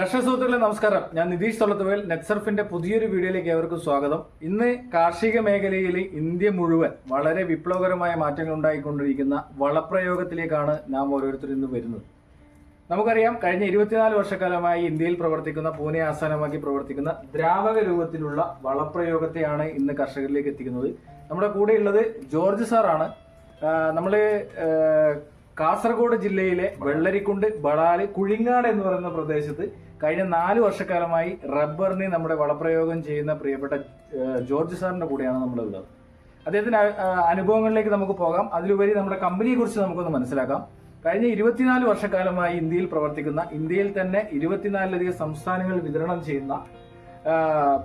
കർഷക സുഹൃത്തുക്കളെ നമസ്കാരം. ഞാൻ നിതീഷ് തൊള്ളത്തുവേൽ. നെറ്റ്സർഫിന്റെ പുതിയൊരു വീഡിയോയിലേക്ക് ഏവർക്കും സ്വാഗതം. ഇന്ന് കാർഷിക മേഖലയിൽ ഇന്ത്യ മുഴുവൻ വളരെ വിപ്ലവകരമായ മാറ്റങ്ങൾ ഉണ്ടായിക്കൊണ്ടിരിക്കുന്ന വളപ്രയോഗത്തിലേക്കാണ് നാം ഓരോരുത്തരും ഇന്ന് വരുന്നത്. നമുക്കറിയാം, കഴിഞ്ഞ 24 വർഷക്കാലമായി ഇന്ത്യയിൽ പ്രവർത്തിക്കുന്ന, പൂനെ ആസ്ഥാനമാക്കി പ്രവർത്തിക്കുന്ന ദ്രാവക രൂപത്തിലുള്ള വളപ്രയോഗത്തെയാണ് ഇന്ന് കർഷകരിലേക്ക് എത്തിക്കുന്നത്. നമ്മുടെ കൂടെയുള്ളത് ജോർജ് സാറാണ്. നമ്മള് കാസർഗോഡ് ജില്ലയിലെ വെള്ളരിക്കുണ്ട്, ബളാല്, കുഴിങ്ങാട് എന്ന് പറയുന്ന പ്രദേശത്ത് കഴിഞ്ഞ 4 വർഷക്കാലമായി റബ്ബറിന് നമ്മുടെ വളപ്രയോഗം ചെയ്യുന്ന പ്രിയപ്പെട്ട ജോർജ് സാറിന്റെ കൂടെയാണ് നമ്മളുള്ളത്. അദ്ദേഹത്തിന്റെ അനുഭവങ്ങളിലേക്ക് നമുക്ക് പോകാം. അതിലുപരി നമ്മുടെ കമ്പനിയെ കുറിച്ച് നമുക്കൊന്ന് മനസ്സിലാക്കാം. കഴിഞ്ഞ 24 വർഷക്കാലമായി ഇന്ത്യയിൽ പ്രവർത്തിക്കുന്ന, ഇന്ത്യയിൽ തന്നെ 24ലധികം സംസ്ഥാനങ്ങളിൽ വിതരണം ചെയ്യുന്ന,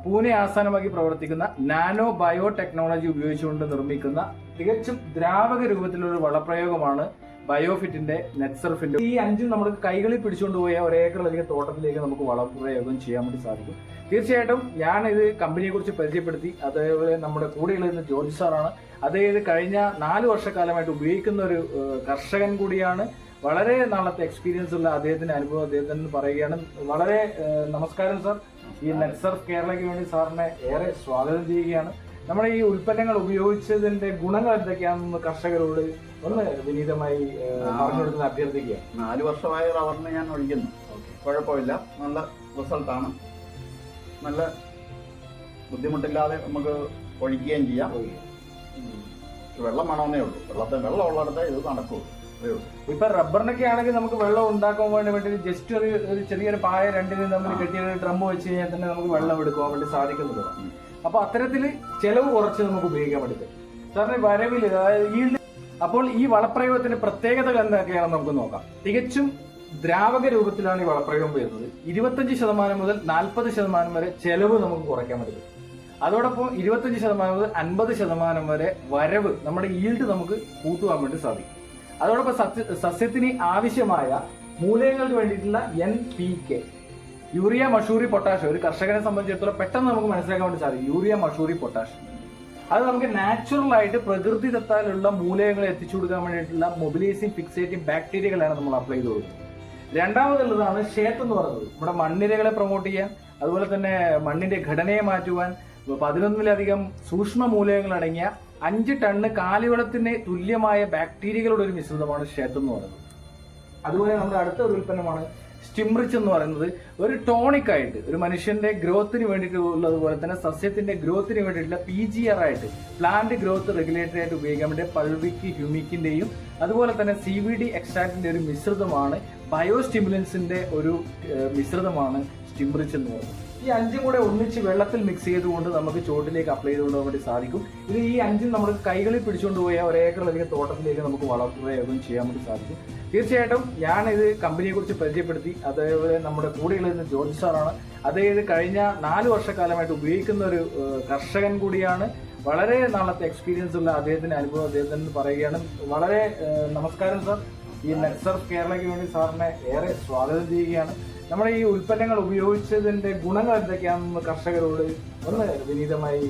പൂനെ ആസ്ഥാനമാക്കി പ്രവർത്തിക്കുന്ന നാനോ ബയോ ടെക്നോളജി ഉപയോഗിച്ചുകൊണ്ട് നിർമ്മിക്കുന്ന തികച്ചും ദ്രാവക രൂപത്തിലുള്ള വളപ്രയോഗമാണ് ബയോഫിറ്റിന്റെ, നെറ്റ്സർഫിന്റെ. ഈ 5 നമ്മൾ കൈകളിൽ പിടിച്ചുകൊണ്ട് പോയ ഒരേക്കറിലധികം തോട്ടത്തിലേക്ക് നമുക്ക് വളപ്രയോഗം ചെയ്യാൻ വേണ്ടി സാധിക്കും. തീർച്ചയായിട്ടും ഞാൻ ഇത് കമ്പനിയെ കുറിച്ച് പരിചയപ്പെടുത്തി. അതേപോലെ നമ്മുടെ കൂടെയുള്ളത് ജോർജ് സാറാണ്. അദ്ദേഹം കഴിഞ്ഞ 4 വർഷക്കാലമായിട്ട് ഉപയോഗിക്കുന്ന ഒരു കർഷകൻ കൂടിയാണ്. വളരെ നാളത്തെ എക്സ്പീരിയൻസ് ഉള്ള അദ്ദേഹത്തിന്റെ അനുഭവം അദ്ദേഹത്തിന് പറയുകയാണ്. വളരെ നമസ്കാരം സാർ. ഈ നെറ്റ്സർഫ് കേരളയ്ക്ക് വേണ്ടി സാറിനെ ഏറെ സ്വാഗതം ചെയ്യുകയാണ്. നമ്മുടെ ഈ ഉൽപ്പന്നങ്ങൾ ഉപയോഗിച്ചതിന്റെ ഗുണങ്ങൾ എന്തൊക്കെയാണെന്ന് കർഷകരോട് ഒന്ന് വിനീതമായി പറഞ്ഞു കൊടുക്കുന്ന അഭ്യർത്ഥിക്കുക. 4 വർഷമായി റബ്ബറിന് ഞാൻ ഒഴിക്കുന്നു. കുഴപ്പമില്ല, നല്ല റിസൾട്ടാണ്. നല്ല ബുദ്ധിമുട്ടില്ലാതെ നമുക്ക് ഒഴിക്കുകയും ചെയ്യാം. വെള്ളം വേണമെന്നേ ഉള്ളൂ. വെള്ളം ഉള്ളിടത്ത് ഇത് നടക്കുള്ളൂ. ഇപ്പൊ റബ്ബറിനൊക്കെ ആണെങ്കിൽ നമുക്ക് വെള്ളം ഉണ്ടാക്കാൻ വേണ്ടി ജസ്റ്റ് ഒരു ചെറിയൊരു പായ രണ്ടിനും തമ്മിൽ കെട്ടിയ ഡ്രം വെച്ച് കഴിഞ്ഞാൽ തന്നെ നമുക്ക് വെള്ളം എടുക്കാൻ വേണ്ടി സാധിക്കുന്നതാണ്. അപ്പൊ അത്തരത്തില് ചെലവ് കുറച്ച് നമുക്ക് ഉപയോഗിക്കാൻ പറ്റും. സാറിന് വരവില്, അതായത് അപ്പോൾ ഈ വളപ്രയോഗത്തിന്റെ പ്രത്യേകതകൾ എന്തൊക്കെയാണെന്ന് നമുക്ക് നോക്കാം. തികച്ചും ദ്രാവക രൂപത്തിലാണ് ഈ വളപ്രയോഗം വരുന്നത്. 25% മുതൽ 40% വരെ ചെലവ് നമുക്ക് കുറയ്ക്കാൻ പറ്റും. അതോടൊപ്പം 25% മുതൽ 50% വരെ വരവ്, നമ്മുടെ ഈൽഡ് നമുക്ക് കൂട്ടുവാൻ വേണ്ടി സാധിക്കും. അതോടൊപ്പം സസ്യത്തിന് ആവശ്യമായ മൂലകങ്ങൾക്ക് വേണ്ടിയിട്ടുള്ള NPK, യൂറിയ, മഷൂറി, പൊട്ടാഷ്, ഒരു കർഷകനെ സംബന്ധിച്ചിടത്തോളം പെട്ടെന്ന് നമുക്ക് മനസ്സിലാക്കാൻ വേണ്ടി സാധിക്കും. യൂറിയ, മഷൂറി, പൊട്ടാഷ് അത് നമുക്ക് നാച്ചുറൽ ആയിട്ട് പ്രകൃതിദത്താലുള്ള മൂലകങ്ങളെ എത്തിച്ചു കൊടുക്കാൻ വേണ്ടിയിട്ടുള്ള മൊബിലൈസിങ്, ഫിക്സേറ്റിംഗ് ബാക്ടീരിയകളാണ് നമ്മൾ അപ്ലൈ ചെയ്ത് കൊടുക്കുന്നത്. രണ്ടാമതുള്ളതാണ് ഷേത്ത് എന്ന് പറയുന്നത്. നമ്മുടെ മണ്ണിരകളെ പ്രൊമോട്ട് ചെയ്യാൻ, അതുപോലെ തന്നെ മണ്ണിന്റെ ഘടനയെ മാറ്റുവാൻ 11ലധികം സൂക്ഷ്മ മൂലകങ്ങൾ അടങ്ങിയ 5 ടണ്ണ് കാലിവളത്തിന് തുല്യമായ ബാക്ടീരിയകളുടെ ഒരു മിശ്രിതമാണ് ഷേത്ത് എന്ന് പറയുന്നത്. അതുപോലെ നമ്മുടെ അടുത്ത ഒരു ഉൽപ്പന്നമാണ് സ്റ്റിംറിച്ച് എന്ന് പറയുന്നത്. ഒരു ടോണിക് ആയിട്ട്, ഒരു മനുഷ്യന്റെ ഗ്രോത്തിന് വേണ്ടിയിട്ടുള്ളതുപോലെ തന്നെ സസ്യത്തിന്റെ ഗ്രോത്തിന് വേണ്ടിയിട്ടുള്ള PGR ആയിട്ട്, പ്ലാന്റ് ഗ്രോത്ത് റെഗുലേറ്ററി ആയിട്ട് ഉപയോഗിക്കാൻ വേണ്ടി പൾവിക്, ഹ്യൂമിക്കിന്റെയും അതുപോലെ തന്നെ CBD എക്സ്ട്രാക്റ്റിന്റെ ഒരു മിശ്രിതമാണ്, ബയോസ്റ്റിമുലൻസിന്റെ ഒരു മിശ്രിതമാണ് സ്റ്റിംറിച്ച് എന്ന് പറയുന്നത്. ഈ 5 കൂടെ ഒന്നിച്ച് വെള്ളത്തിൽ മിക്സ് ചെയ്തുകൊണ്ട് നമുക്ക് ചോട്ടിലേക്ക് അപ്ലൈ ചെയ്തുകൊണ്ട് വേണ്ടി സാധിക്കും. ഇത് ഈ 5 നമ്മൾ കൈകളിൽ പിടിച്ചുകൊണ്ട് പോയ ഒരേക്കറിലധികം തോട്ടത്തിലേക്ക് നമുക്ക് വളപ്രയോഗം ചെയ്യാൻ വേണ്ടി സാധിക്കും. തീർച്ചയായിട്ടും ഞാൻ ഇത് കമ്പനിയെ കുറിച്ച് പരിചയപ്പെടുത്തി. അതേപോലെ നമ്മുടെ കൂടെയുള്ളത് ജോർജ് സാറാണ്. അദ്ദേഹം കഴിഞ്ഞ 4 വർഷക്കാലമായിട്ട് ഉപയോഗിക്കുന്ന ഒരു കർഷകൻ കൂടിയാണ്. വളരെ നാളത്തെ എക്സ്പീരിയൻസ് ഉള്ള അദ്ദേഹത്തിന്റെ അനുഭവം അദ്ദേഹത്തിന് പറയുകയാണ്. വളരെ നമസ്കാരം സാർ. ഈ നെറ്റ്സർഫ് കേരളയ്ക്ക് വേണ്ടി സാറിനെ ഏറെ സ്വാഗതം ചെയ്യുകയാണ്. നമ്മുടെ ഈ ഉൽപ്പന്നങ്ങൾ ഉപയോഗിച്ചതിന്റെ ഗുണങ്ങൾ എന്തൊക്കെയാണെന്ന് കർഷകരോട് ഒന്ന് വിനീതമായി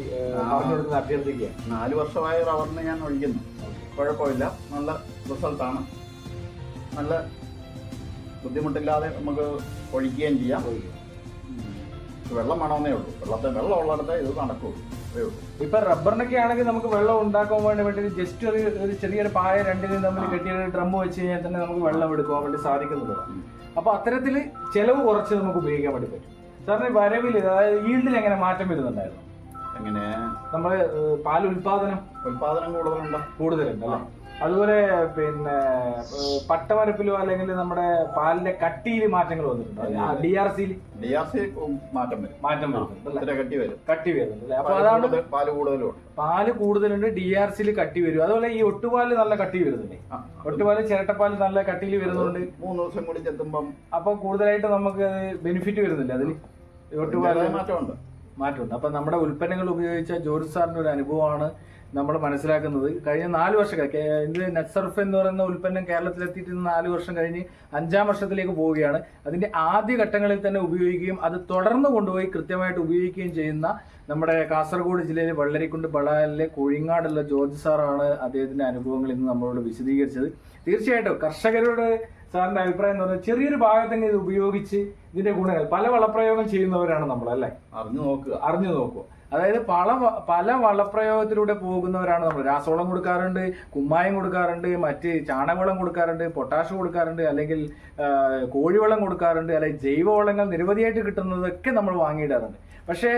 പറഞ്ഞു കൊടുക്കുന്ന അഭ്യർത്ഥിക്കുക. 4 വർഷമായി റബ്ബറിന് ഞാൻ ഒഴിക്കുന്നു. കുഴപ്പമില്ല, നല്ല റിസൾട്ടാണ്. നല്ല ബുദ്ധിമുട്ടില്ലാതെ നമുക്ക് ഒഴിക്കുകയും ചെയ്യാം. വെള്ളം വേണമെന്നേ ഉള്ളൂ. വെള്ളം ഉള്ളിടത്ത് ഇത് നടക്കുള്ളൂ. ഇപ്പൊ റബ്ബറിനൊക്കെ ആണെങ്കിൽ നമുക്ക് വെള്ളം ഉണ്ടാക്കാൻ വേണ്ടി ജസ്റ്റ് ഒരു ചെറിയൊരു പായ രണ്ടിനും തമ്മിൽ കെട്ടിയ ഡ്രം വെച്ച് കഴിഞ്ഞാൽ തന്നെ നമുക്ക് വെള്ളം എടുക്കാൻ വേണ്ടി സാധിക്കുന്നതാണ്. അപ്പൊ അത്തരത്തില് ചെലവ് കുറച്ച് നമുക്ക് ഉപയോഗിക്കാൻ വേണ്ടി പറ്റും. സാറിന് വരവില്, അതായത് ഈൽഡിൽ എങ്ങനെ മാറ്റം വരുന്നുണ്ടായിരുന്നു? എങ്ങനെ? നമ്മള് പാൽ ഉൽപാദനം കൂടുതലുണ്ട് അല്ലെ? അതുപോലെ പിന്നെ പട്ടമരപ്പിലോ അല്ലെങ്കിൽ നമ്മുടെ പാലിന്റെ കട്ടിയിൽ മാറ്റങ്ങൾ വന്നിട്ടുണ്ട്. DRC മാറ്റം വരുന്നുണ്ട്. കട്ടി വരുന്നുണ്ട്. അപ്പൊ അതാണ് പാല് കൂടുതലുണ്ട്, DRC കട്ടി വരും. അതുപോലെ ഈ ഒട്ടുപാല് നല്ല കട്ടി വരുന്നുണ്ട്. ഒട്ടുപാല്, ചിരട്ടപ്പാല് നല്ല കട്ടിയിൽ വരുന്നുണ്ട്. 3 ദിവസം കൂടി ചെത്തുമ്പം അപ്പൊ കൂടുതലായിട്ട് നമുക്ക് ബെനിഫിറ്റ് വരുന്നില്ല. അതിൽ ഒട്ടുപാല് മാറ്റമുണ്ട്. അപ്പൊ നമ്മുടെ ഉൽപ്പന്നങ്ങൾ ഉപയോഗിച്ച ജോർജ് സാറിന്റെ ഒരു അനുഭവമാണ് നമ്മൾ മനസ്സിലാക്കുന്നത്. കഴിഞ്ഞ 4 വർഷം ഇത് നെറ്റ്സർഫ് എന്ന് പറയുന്ന ഉൽപ്പന്നം കേരളത്തിലെത്തിയിട്ട് 4 വർഷം കഴിഞ്ഞ് 5ാം വർഷത്തിലേക്ക് പോവുകയാണ്. അതിന്റെ ആദ്യ ഘട്ടങ്ങളിൽ തന്നെ ഉപയോഗിക്കുകയും അത് തുടർന്ന് കൊണ്ടുപോയി കൃത്യമായിട്ട് ഉപയോഗിക്കുകയും ചെയ്യുന്ന നമ്മുടെ കാസർഗോഡ് ജില്ലയിലെ വെള്ളരിക്കുണ്ട്, ബളാലിലെ കുഴിങ്ങാടുള്ള ജോർജ് സാറാണ് അദ്ദേഹത്തിന്റെ അനുഭവങ്ങൾ ഇന്ന് നമ്മളോട് വിശദീകരിച്ചത്. തീർച്ചയായിട്ടും കർഷകരോട് സാറിന്റെ അഭിപ്രായം എന്ന് പറഞ്ഞാൽ ചെറിയൊരു ഭാഗത്തന്നെ ഇത് ഉപയോഗിച്ച് ഇതിന്റെ ഗുണങ്ങൾ പല വളപ്രയോഗം ചെയ്യുന്നവരാണ് നമ്മൾ അല്ലേ? അറിഞ്ഞു നോക്കുക. അതായത് പല വളപ്രയോഗത്തിലൂടെ പോകുന്നവരാണ് നമ്മൾ. രാസവളം കൊടുക്കാറുണ്ട്, കുമ്മായം കൊടുക്കാറുണ്ട്, മറ്റ് ചാണകവളം കൊടുക്കാറുണ്ട്, പൊട്ടാഷ് കൊടുക്കാറുണ്ട്, അല്ലെങ്കിൽ കോഴിവളം കൊടുക്കാറുണ്ട്, അല്ലെങ്കിൽ ജൈവവളങ്ങൾ നിരവധിയായിട്ട് കിട്ടുന്നതൊക്കെ നമ്മൾ വാങ്ങിയിടാറുണ്ട്. പക്ഷേ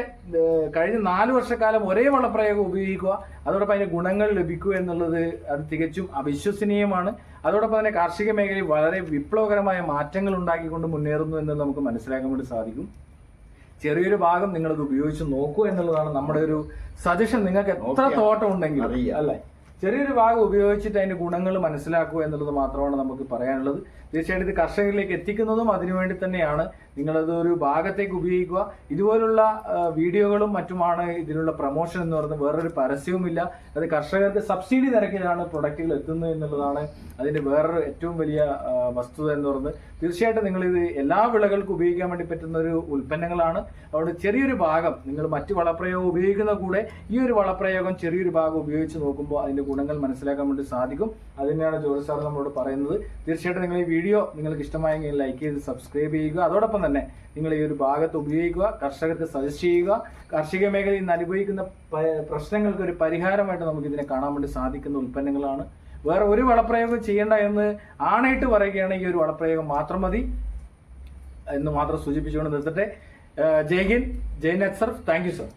കഴിഞ്ഞ 4 വർഷക്കാലം ഒരേ വളപ്രയോഗം ഉപയോഗിക്കുക, അതോടൊപ്പം അതിന്റെ ഗുണങ്ങൾ ലഭിക്കുക എന്നുള്ളത് അത് തികച്ചും അവിശ്വസനീയമാണ്. അതോടൊപ്പം തന്നെ കാർഷിക മേഖലയിൽ വളരെ വിപ്ലവകരമായ മാറ്റങ്ങൾ ഉണ്ടാക്കിക്കൊണ്ട് മുന്നേറുന്നു എന്ന് നമുക്ക് മനസ്സിലാക്കാൻ വേണ്ടി സാധിക്കും. ചെറിയൊരു ഭാഗം നിങ്ങളത് ഉപയോഗിച്ച് നോക്കൂ എന്നുള്ളതാണ് നമ്മുടെ ഒരു സജഷൻ. നിങ്ങൾക്ക് എത്ര തോട്ടം ഉണ്ടെങ്കിലും അല്ലേ, ചെറിയൊരു ഭാഗം ഉപയോഗിച്ചിട്ട് അതിന്റെ ഗുണങ്ങൾ മനസ്സിലാക്കുക എന്നുള്ളത് മാത്രമാണ് നമുക്ക് പറയാനുള്ളത്. തീർച്ചയായിട്ടും ഇത് കർഷകരിലേക്ക് എത്തിക്കുന്നതും അതിനുവേണ്ടി തന്നെയാണ്. നിങ്ങളത് ഒരു ഭാഗത്തേക്ക് ഉപയോഗിക്കുക. ഇതുപോലുള്ള വീഡിയോകളും മറ്റുമാണ് ഇതിനുള്ള പ്രൊമോഷൻ എന്ന് പറയുന്നത്. വേറൊരു പരസ്യവുമില്ല. അത് കർഷകർക്ക് സബ്സിഡി നിരക്കിലാണ് പ്രൊഡക്റ്റുകൾ എത്തുന്നത് എന്നുള്ളതാണ് അതിന്റെ വേറൊരു ഏറ്റവും വലിയ വസ്തുത എന്ന് പറയുന്നത്. തീർച്ചയായിട്ടും നിങ്ങളിത് എല്ലാ വിളകൾക്കും ഉപയോഗിക്കാൻ വേണ്ടി പറ്റുന്ന ഒരു ഉൽപ്പന്നങ്ങളാണ്. അതുകൊണ്ട് ചെറിയൊരു ഭാഗം നിങ്ങൾ മറ്റു വളപ്രയോഗം ഉപയോഗിക്കുന്ന കൂടെ ഈ ഒരു വളപ്രയോഗം ചെറിയൊരു ഭാഗം ഉപയോഗിച്ച് നോക്കുമ്പോൾ അതിന്റെ ഗുണങ്ങൾ മനസ്സിലാക്കാൻ വേണ്ടി സാധിക്കും. അതിനെയാണ് ജോർജ് സാർ നമ്മളോട് പറയുന്നത്. തീർച്ചയായിട്ടും നിങ്ങൾ ഈ വീഡിയോ നിങ്ങൾക്ക് ഇഷ്ടമായെങ്കിൽ ലൈക്ക് ചെയ്ത് സബ്സ്ക്രൈബ് ചെയ്യുക. അതോടൊപ്പം തന്നെ നിങ്ങൾ ഈ ഒരു ഭാഗത്ത് ഉപയോഗിക്കുക, കർഷകർക്ക് സജസ്റ്റ് ചെയ്യുക. കാർഷിക മേഖലയിൽ നിന്ന് അനുഭവിക്കുന്ന പ്രശ്നങ്ങൾക്ക് ഒരു പരിഹാരമായിട്ട് നമുക്ക് ഇതിനെ കാണാൻ വേണ്ടി സാധിക്കുന്ന ഉൽപ്പന്നങ്ങളാണ്. വേറെ ഒരു വളപ്രയോഗം ചെയ്യേണ്ട എന്ന് ആണയിട്ട് പറയുകയാണെങ്കിൽ ഈ ഒരു വളപ്രയോഗം മാത്രം മതി എന്ന് മാത്രം സൂചിപ്പിച്ചുകൊണ്ട് നിർത്തട്ടെ. ജയ് ഹിന്ദ്, ജയ് net surf. Thank you sir.